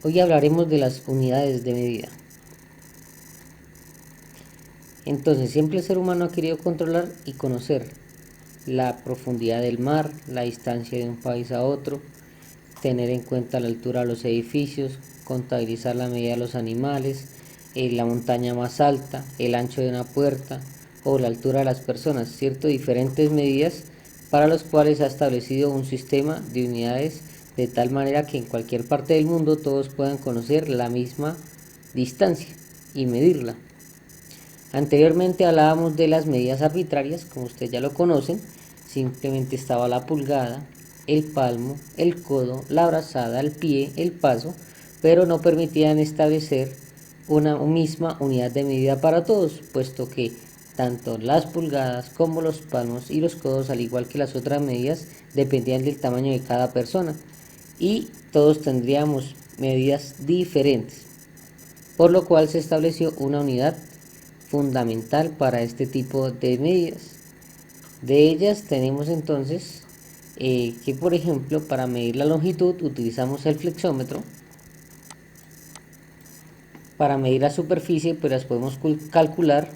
Hoy hablaremos de las unidades de medida. Entonces, siempre el ser humano ha querido controlar y conocer la profundidad del mar, la distancia de un país a otro, tener en cuenta la altura de los edificios, contabilizar la medida de los animales, la montaña más alta, el ancho de una puerta o la altura de las personas, cierto, diferentes medidas para los cuales ha establecido un sistema de unidades de tal manera que en cualquier parte del mundo todos puedan conocer la misma distancia y medirla. Anteriormente hablábamos de las medidas arbitrarias, como ustedes ya lo conocen, simplemente estaba la pulgada, el palmo, el codo, la brazada, el pie, el paso, pero no permitían establecer una misma unidad de medida para todos, puesto que tanto las pulgadas como los palmos y los codos, al igual que las otras medidas, dependían del tamaño de cada persona y todos tendríamos medidas diferentes, por lo cual se estableció una unidad fundamental para este tipo de medidas. De ellas tenemos entonces que, por ejemplo, para medir la longitud utilizamos el flexómetro. Para medir la superficie pues las podemos calcular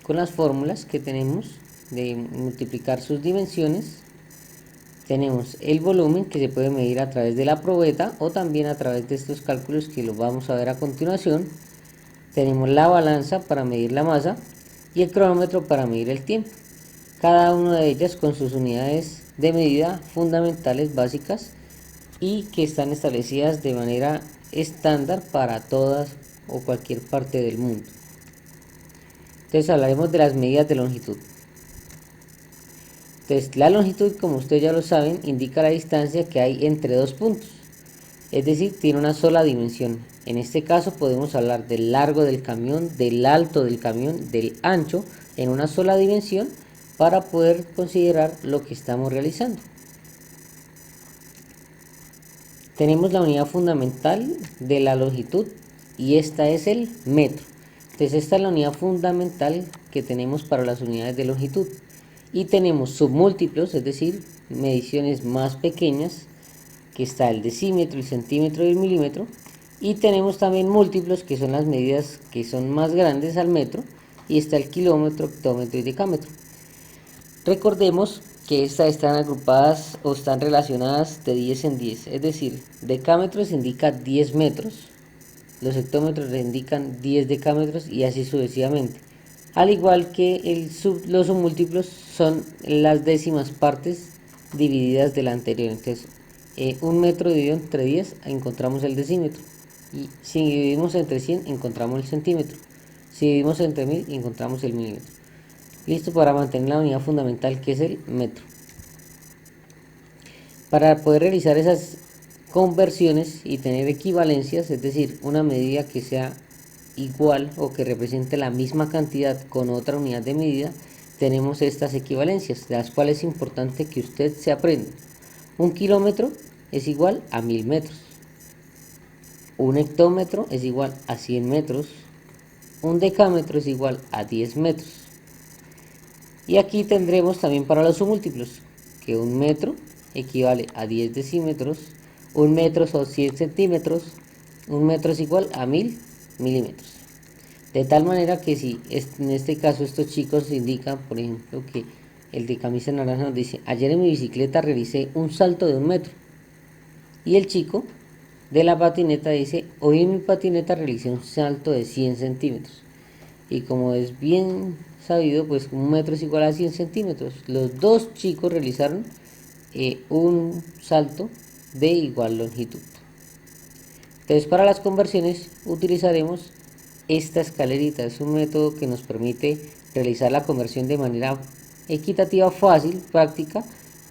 con las fórmulas que tenemos de multiplicar sus dimensiones. Tenemos el volumen, que se puede medir a través de la probeta o también a través de estos cálculos que los vamos a ver a continuación. Tenemos la balanza para medir la masa y el cronómetro para medir el tiempo, cada una de ellas con sus unidades de medida fundamentales básicas y que están establecidas de manera estándar para todas o cualquier parte del mundo. Entonces hablaremos de las medidas de longitud. Entonces la longitud, como ustedes ya lo saben, indica la distancia que hay entre dos puntos, es decir, tiene una sola dimensión. En este caso podemos hablar del largo del camión, del alto del camión, del ancho, en una sola dimensión para poder considerar lo que estamos realizando. Tenemos la unidad fundamental de la longitud y esta es el metro. Entonces esta es la unidad fundamental que tenemos para las unidades de longitud. Y tenemos submúltiplos, es decir, mediciones más pequeñas, que está el decímetro, el centímetro y el milímetro. Y tenemos también múltiplos, que son las medidas que son más grandes al metro, y está el kilómetro, hectómetro y decámetro. Recordemos que estas están agrupadas o están relacionadas de 10 en 10, es decir, decámetros indica 10 metros, los hectómetros indican 10 decámetros y así sucesivamente. Al igual que los submúltiplos son las décimas partes divididas de la anterior. Entonces, un metro dividido entre 10 encontramos el decímetro. Y si dividimos entre 100 encontramos el centímetro. Si dividimos entre 1000 encontramos el milímetro. Listo para mantener la unidad fundamental, que es el metro. Para poder realizar esas conversiones y tener equivalencias, es decir, una medida que sea igual o que represente la misma cantidad con otra unidad de medida, tenemos estas equivalencias, de las cuales es importante que usted se aprenda. Un kilómetro es igual a 1000 metros. Un hectómetro es igual a 100 metros. Un decámetro es igual a 10 metros. Y aquí tendremos también para los submúltiplos, que un metro equivale a 10 decímetros, un metro son 100 centímetros, un metro es igual a 1000 milímetros. De tal manera que si en este caso estos chicos indican, por ejemplo, que el de camisa naranja nos dice: ayer en mi bicicleta realicé un salto de 1 metro. Y el chico de la patineta dice: hoy en mi patineta realicé un salto de 100 centímetros. Y como es bien sabido, pues 1 metro es igual a 100 centímetros. Los dos chicos realizaron un salto de igual longitud. Entonces, para las conversiones utilizaremos esta escalerita. Es un método que nos permite realizar la conversión de manera equitativa, fácil, práctica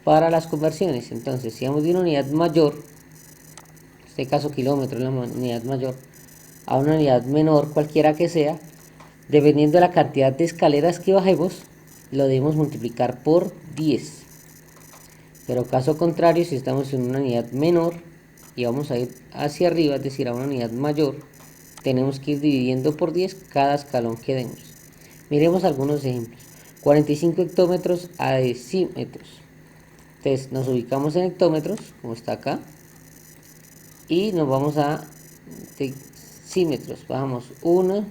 para las conversiones. Entonces, si vamos de una unidad mayor, en este caso kilómetro es la unidad mayor, a una unidad menor, cualquiera que sea, dependiendo de la cantidad de escaleras que bajemos, lo debemos multiplicar por 10. Pero caso contrario, si estamos en una unidad menor y vamos a ir hacia arriba, es decir, a una unidad mayor, tenemos que ir dividiendo por 10 cada escalón que demos. Miremos algunos ejemplos. 45 hectómetros a decímetros. Entonces nos ubicamos en hectómetros, como está acá, y nos vamos a decímetros. Bajamos 1,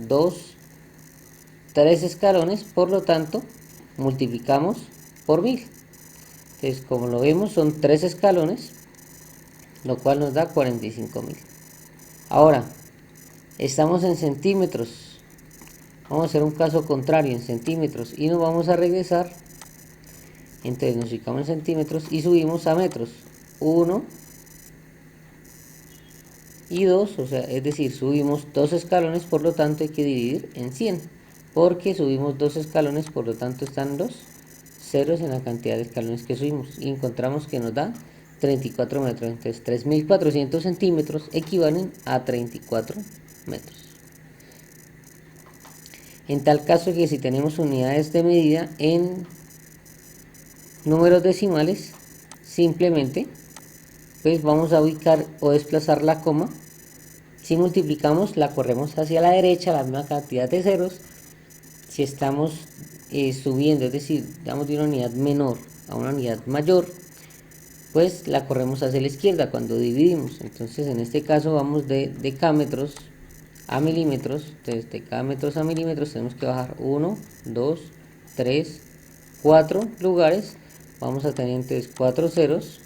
2, 3 escalones, por lo tanto multiplicamos por 1000. Entonces, como lo vemos, son 3 escalones, lo cual nos da 45.000. Ahora, estamos en centímetros. Vamos a hacer un caso contrario en centímetros y nos vamos a regresar. Entonces nos ubicamos en centímetros y subimos a metros. 1 y 2, o sea, es decir, subimos 2 escalones, por lo tanto hay que dividir en 100. Porque subimos 2 escalones, por lo tanto están los ceros en la cantidad de escalones que subimos. Y encontramos que nos da 34 metros. Entonces 3.400 centímetros equivalen a 34 metros. En tal caso que si tenemos unidades de medida en números decimales, simplemente pues vamos a ubicar o desplazar la coma. Si multiplicamos, la corremos hacia la derecha, la misma cantidad de ceros. Si estamos subiendo, es decir, damos de una unidad menor a una unidad mayor, pues la corremos hacia la izquierda cuando dividimos. Entonces en este caso vamos de decámetros a milímetros. Entonces de decámetros a milímetros tenemos que bajar 1, 2, 3, 4 lugares. Vamos a tener entonces 4 ceros,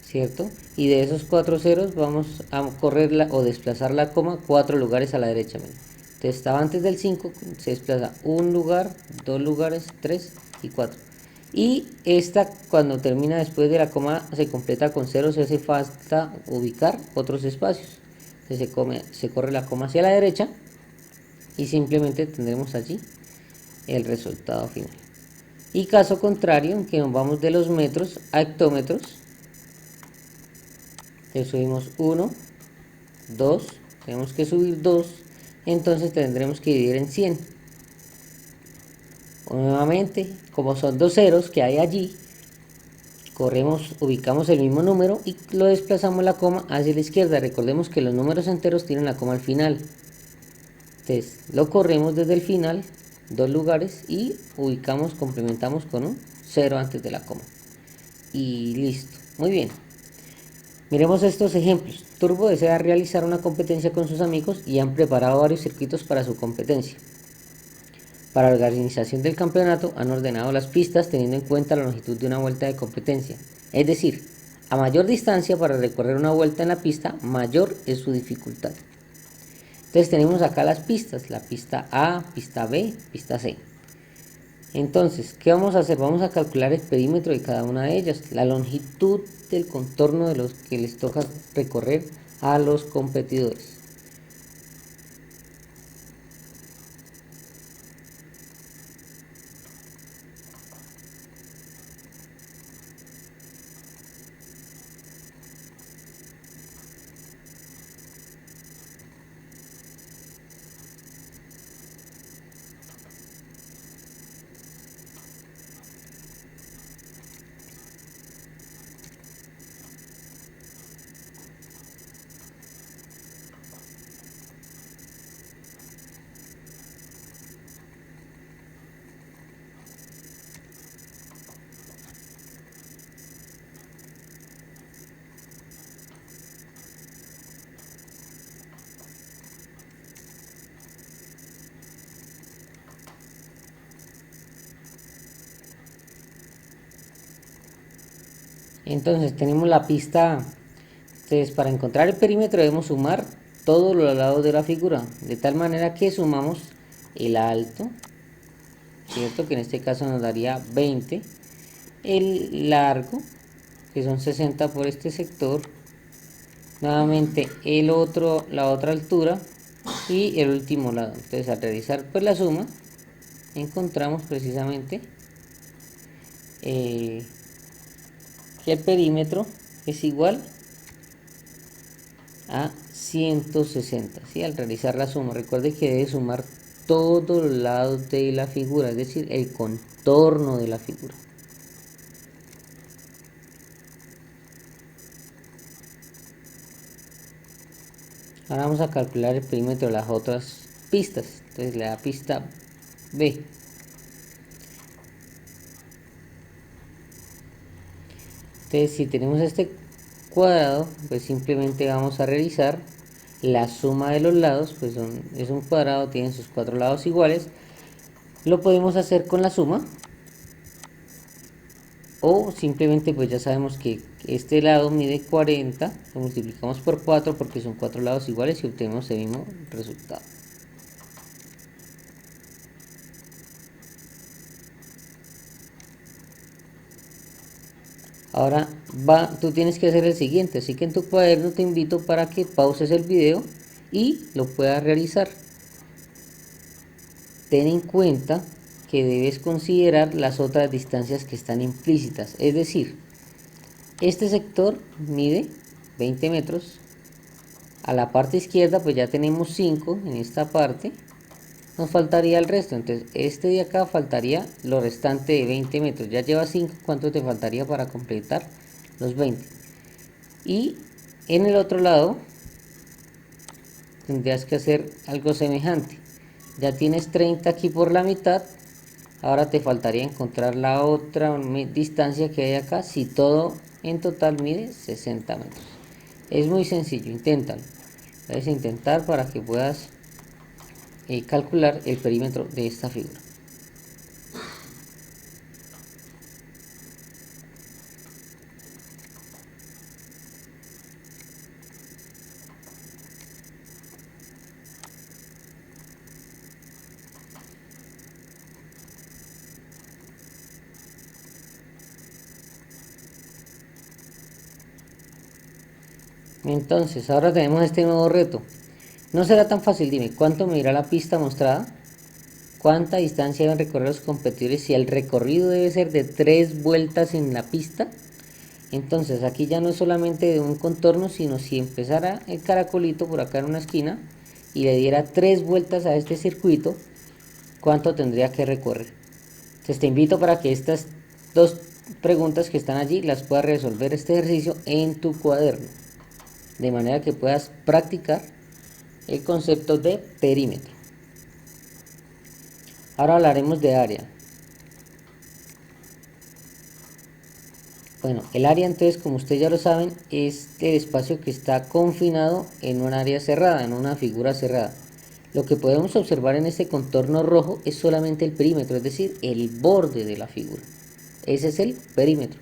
¿cierto? Y de esos 4 ceros vamos a correrla o desplazar la coma 4 lugares a la derecha. Entonces estaba antes del 5, se desplaza un lugar, 2 lugares, 3 y 4. Y esta, cuando termina después de la coma, se completa con 0, se hace falta ubicar otros espacios. Entonces se corre la coma hacia la derecha y simplemente tendremos allí el resultado final. Y caso contrario, en que nos vamos de los metros a hectómetros, le subimos 1, 2, tenemos que subir 2, entonces tendremos que dividir en 100. Nuevamente, como son dos ceros que hay allí, corremos, ubicamos el mismo número y lo desplazamos la coma hacia la izquierda. Recordemos que los números enteros tienen la coma al final. Entonces lo corremos desde el final, 2 lugares, y ubicamos, complementamos con un 0 antes de la coma. Y listo. Muy bien. Miremos estos ejemplos. Turbo desea realizar una competencia con sus amigos y han preparado varios circuitos para su competencia. Para la organización del campeonato han ordenado las pistas teniendo en cuenta la longitud de una vuelta de competencia. Es decir, a mayor distancia para recorrer una vuelta en la pista, mayor es su dificultad. Entonces tenemos acá las pistas, la pista A, pista B, pista C. Entonces, ¿qué vamos a hacer? Vamos a calcular el perímetro de cada una de ellas, la longitud del contorno de los que les toca recorrer a los competidores. Entonces tenemos la pista. Entonces, para encontrar el perímetro debemos sumar todos los lados de la figura, de tal manera que sumamos el alto, ¿cierto? Que en este caso nos daría 20, el largo, que son 60 por este sector, nuevamente la otra altura y el último lado. Entonces, al realizar pues la suma, encontramos precisamente que el perímetro es igual a 160, ¿sí? Al realizar la suma, recuerde que debe sumar todos los lados de la figura, es decir, el contorno de la figura. Ahora vamos a calcular el perímetro de las otras pistas. Entonces le da pista B. Entonces si tenemos este cuadrado, pues simplemente vamos a realizar la suma de los lados, pues es un cuadrado, tiene sus 4 lados iguales. Lo podemos hacer con la suma, o simplemente pues ya sabemos que este lado mide 40, lo multiplicamos por 4 porque son 4 lados iguales y obtenemos el mismo resultado. Ahora tú tienes que hacer el siguiente, así que en tu cuaderno te invito para que pauses el video y lo puedas realizar. Ten en cuenta que debes considerar las otras distancias que están implícitas, es decir, este sector mide 20 metros, a la parte izquierda pues ya tenemos 5 en esta parte, nos faltaría el resto, entonces este de acá faltaría lo restante de 20 metros, ya llevas 5, ¿cuánto te faltaría para completar los 20? Y en el otro lado tendrías que hacer algo semejante, ya tienes 30 aquí por la mitad, ahora te faltaría encontrar la otra distancia que hay acá, si todo en total mide 60 metros. Es muy sencillo, inténtalo. Debes intentar para que puedas calcular el perímetro de esta figura. Entonces, ahora tenemos este nuevo reto. No será tan fácil, dime, ¿cuánto medirá la pista mostrada? ¿Cuánta distancia deben recorrer los competidores si el recorrido debe ser de 3 vueltas en la pista? Entonces, aquí ya no es solamente de un contorno, sino si empezara el caracolito por acá en una esquina y le diera 3 vueltas a este circuito, ¿cuánto tendría que recorrer? Entonces te invito para que estas dos preguntas que están allí las puedas resolver este ejercicio en tu cuaderno, de manera que puedas practicar el concepto de perímetro. Ahora hablaremos de área. Bueno, el área entonces, como ustedes ya lo saben, es el espacio que está confinado en un área cerrada, en una figura cerrada. Lo que podemos observar en este contorno rojo es solamente el perímetro, es decir, el borde de la figura. Ese es el perímetro.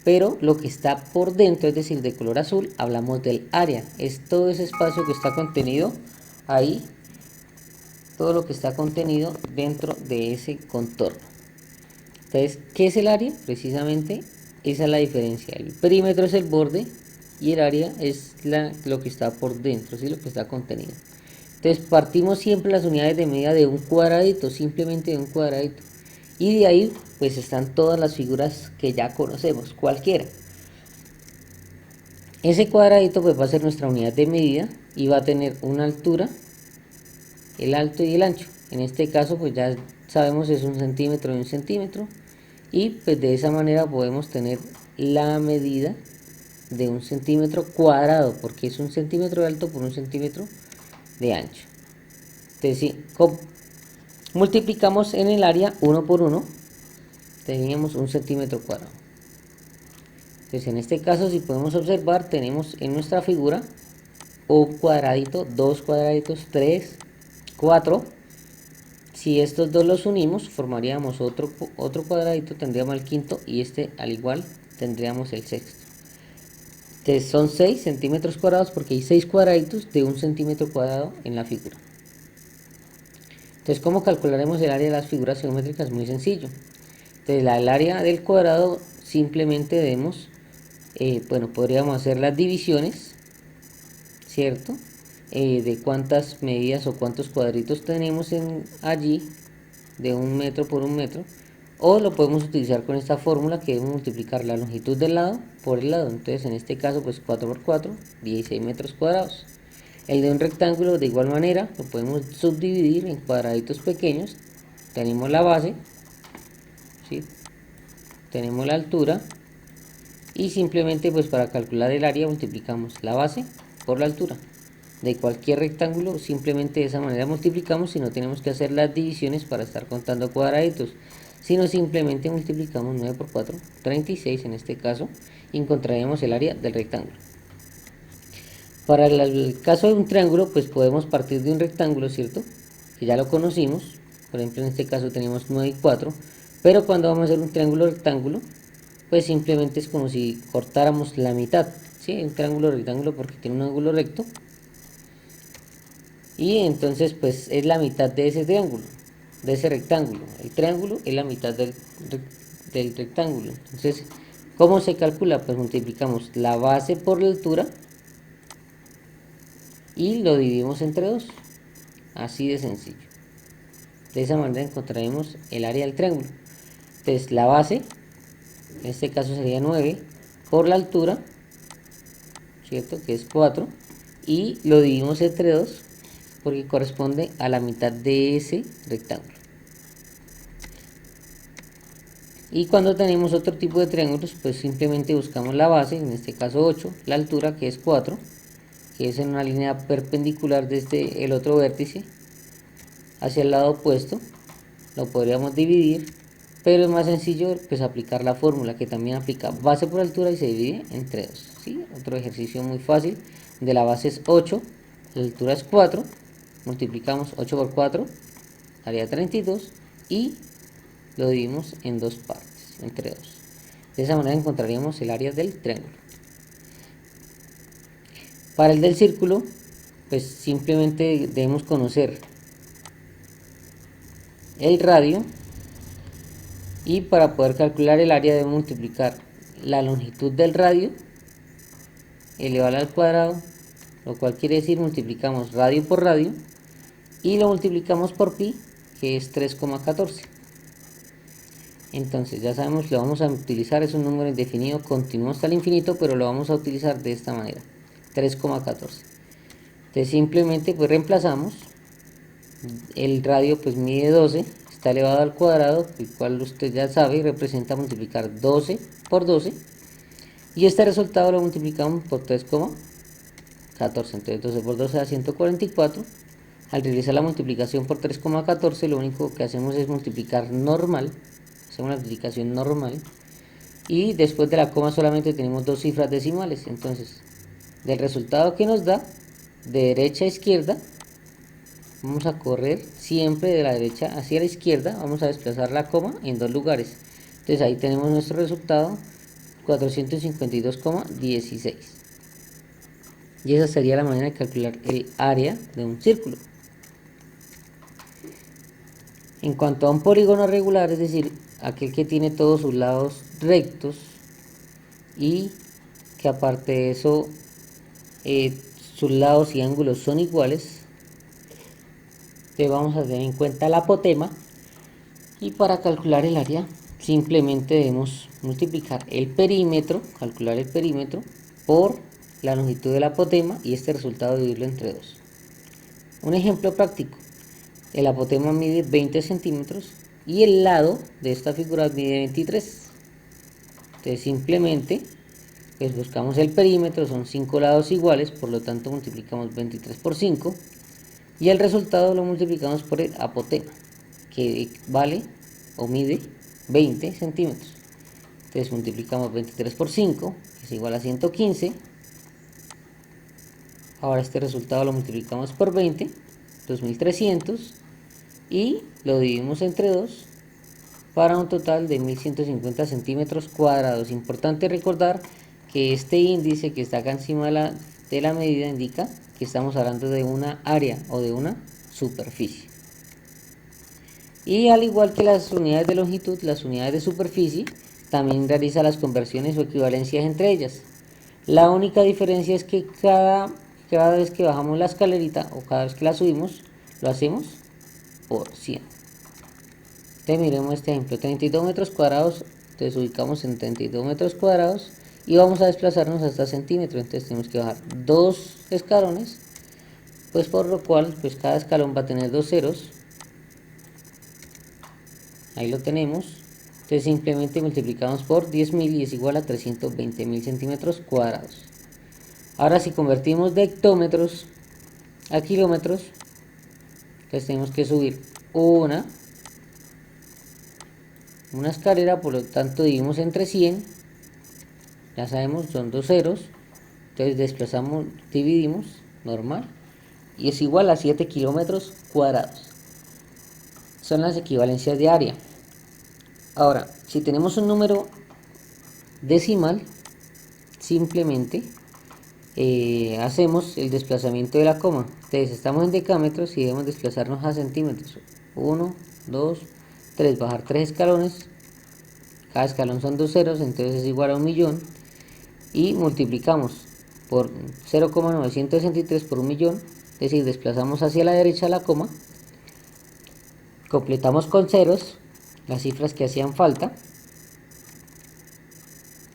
Pero lo que está por dentro, es decir, de color azul, hablamos del área. Es todo ese espacio que está contenido ahí, todo lo que está contenido dentro de ese contorno. Entonces, ¿qué es el área? Precisamente esa es la diferencia. El perímetro es el borde y el área es lo que está por dentro, ¿sí? Lo que está contenido. Entonces, partimos siempre las unidades de medida de un cuadradito, simplemente de un cuadradito. Y de ahí, pues están todas las figuras que ya conocemos, cualquiera. Ese cuadradito pues va a ser nuestra unidad de medida y va a tener una altura, el alto y el ancho. En este caso pues ya sabemos es 1 centímetro y 1 centímetro, y pues de esa manera podemos tener la medida de 1 centímetro cuadrado, porque es 1 centímetro de alto por 1 centímetro de ancho. Entonces si multiplicamos en el área 1 por 1, teníamos 1 centímetro cuadrado. Entonces en este caso, si podemos observar, tenemos en nuestra figura un cuadradito, 2 cuadraditos, 3, 4. Si estos dos los unimos, formaríamos otro cuadradito, tendríamos el quinto, y este al igual tendríamos el sexto. Entonces son 6 centímetros cuadrados porque hay 6 cuadraditos de 1 centímetro cuadrado en la figura. Entonces, ¿cómo calcularemos el área de las figuras geométricas? Muy sencillo. Entonces el área del cuadrado simplemente debemos, bueno, podríamos hacer las divisiones, ¿cierto? De cuántas medidas o cuántos cuadritos tenemos allí, de 1 metro por 1 metro, o lo podemos utilizar con esta fórmula que es multiplicar la longitud del lado por el lado. Entonces en este caso pues 4 por 4, 16 metros cuadrados. El de un rectángulo de igual manera lo podemos subdividir en cuadraditos pequeños. Tenemos la base, ¿sí? Tenemos la altura, y simplemente pues para calcular el área multiplicamos la base por la altura de cualquier rectángulo. Simplemente de esa manera multiplicamos, si no tenemos que hacer las divisiones para estar contando cuadraditos, sino simplemente multiplicamos 9 por 4, 36 en este caso, y encontraremos el área del rectángulo. Para el caso de un triángulo, pues podemos partir de un rectángulo, ¿cierto? Que ya lo conocimos. Por ejemplo, en este caso tenemos 9 y 4. Pero cuando vamos a hacer un triángulo rectángulo, pues simplemente es como si cortáramos la mitad, ¿sí? Un triángulo rectángulo porque tiene un ángulo recto. Y entonces pues es la mitad de ese triángulo, de ese rectángulo. El triángulo es la mitad del rectángulo. Entonces, ¿cómo se calcula? Pues multiplicamos la base por la altura y lo dividimos entre 2. Así de sencillo. De esa manera encontraremos el área del triángulo. Entonces la base, en este caso sería 9, por la altura, ¿cierto? Que es 4. Y lo dividimos entre 2 porque corresponde a la mitad de ese rectángulo. Y cuando tenemos otro tipo de triángulos, pues simplemente buscamos la base, en este caso 8, la altura que es 4, que es en una línea perpendicular desde el otro vértice hacia el lado opuesto. Lo podríamos dividir, pero es más sencillo pues aplicar la fórmula que también aplica base por altura y se divide entre 2, ¿sí? Otro ejercicio muy fácil, de la base es 8, la altura es 4, multiplicamos 8 por 4, daría 32 y lo dividimos en dos partes, entre 2. De esa manera encontraríamos el área del triángulo. Para el del círculo, pues simplemente debemos conocer el radio y para poder calcular el área debemos multiplicar la longitud del radio elevado al cuadrado, lo cual quiere decir multiplicamos radio por radio y lo multiplicamos por pi, que es 3,14. Entonces ya sabemos, lo vamos a utilizar, es un número indefinido continuo hasta el infinito, pero lo vamos a utilizar de esta manera, 3,14. Entonces simplemente pues reemplazamos, el radio pues mide 12, está elevado al cuadrado, el cual usted ya sabe representa multiplicar 12 por 12, y este resultado lo multiplicamos por 3,14. Entonces 12 por 12 da 144. Al realizar la multiplicación por 3,14 lo único que hacemos es multiplicar normal, hacemos una multiplicación normal, y después de la coma solamente tenemos dos cifras decimales. Entonces del resultado que nos da, de derecha a izquierda, vamos a correr siempre de la derecha hacia la izquierda, vamos a desplazar la coma en dos lugares. Entonces ahí tenemos nuestro resultado, 452,16. Y esa sería la manera de calcular el área de un círculo. En cuanto a un polígono regular, es decir, aquel que tiene todos sus lados rectos y que aparte de eso sus lados y ángulos son iguales, vamos a tener en cuenta la apotema, y para calcular el área simplemente debemos multiplicar el perímetro, calcular el perímetro por la longitud de la apotema y este resultado dividirlo entre 2. Un ejemplo práctico, el apotema mide 20 centímetros y el lado de esta figura mide 23. Entonces simplemente pues buscamos el perímetro, son 5 lados iguales, por lo tanto multiplicamos 23 por 5 y el resultado lo multiplicamos por el apotema, que vale o mide 20 centímetros. Entonces multiplicamos 23 por 5, que es igual a 115. Ahora este resultado lo multiplicamos por 20, 2300, y lo dividimos entre 2 para un total de 1150 centímetros cuadrados. Importante recordar que este índice que está acá encima de la medida indica que estamos hablando de una área o de una superficie. Y al igual que las unidades de longitud, las unidades de superficie también realiza las conversiones o equivalencias entre ellas. La única diferencia es que cada vez que bajamos la escalerita o cada vez que la subimos, lo hacemos por 100. Entonces miremos este ejemplo, 32 metros cuadrados, entonces ubicamos en 32 metros cuadrados y vamos a desplazarnos hasta centímetros, entonces tenemos que bajar dos escalones, pues por lo cual pues cada escalón va a tener dos ceros. Ahí lo tenemos. Entonces simplemente multiplicamos por 10.000 y es igual a 320.000 centímetros cuadrados. Ahora si convertimos de hectómetros a kilómetros, entonces tenemos que subir una escalera, por lo tanto dividimos entre 100, ya sabemos son dos ceros, Entonces desplazamos, dividimos, normal, y es igual a 7 kilómetros cuadrados. Son las equivalencias de área. Ahora, si tenemos un número decimal, simplemente hacemos el desplazamiento de la coma. Entonces estamos en decámetros y debemos desplazarnos a centímetros. 1, 2, 3, bajar 3 escalones. Cada escalón son 2 ceros, entonces es igual a 1.000.000. Y multiplicamos por 0,963 por 1.000.000. Es decir, desplazamos hacia la derecha la coma. Completamos con ceros las cifras que hacían falta.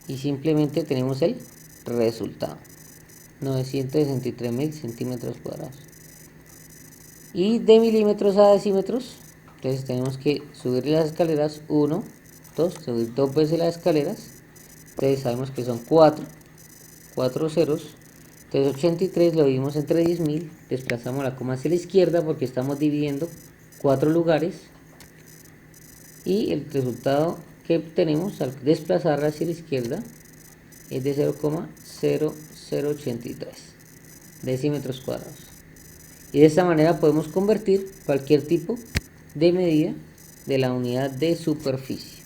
Y simplemente tenemos el resultado. 963.000 centímetros cuadrados. Y de milímetros a decímetros, entonces tenemos que subir las escaleras 1, 2, subir 2 veces las escaleras. Entonces sabemos que son 4 ceros. Entonces 83 lo dividimos entre 10.000, desplazamos la coma hacia la izquierda porque estamos dividiendo 4 lugares. Y el resultado que obtenemos al desplazarla hacia la izquierda es de 0,0083 decímetros cuadrados. Y de esta manera podemos convertir cualquier tipo de medida de la unidad de superficie.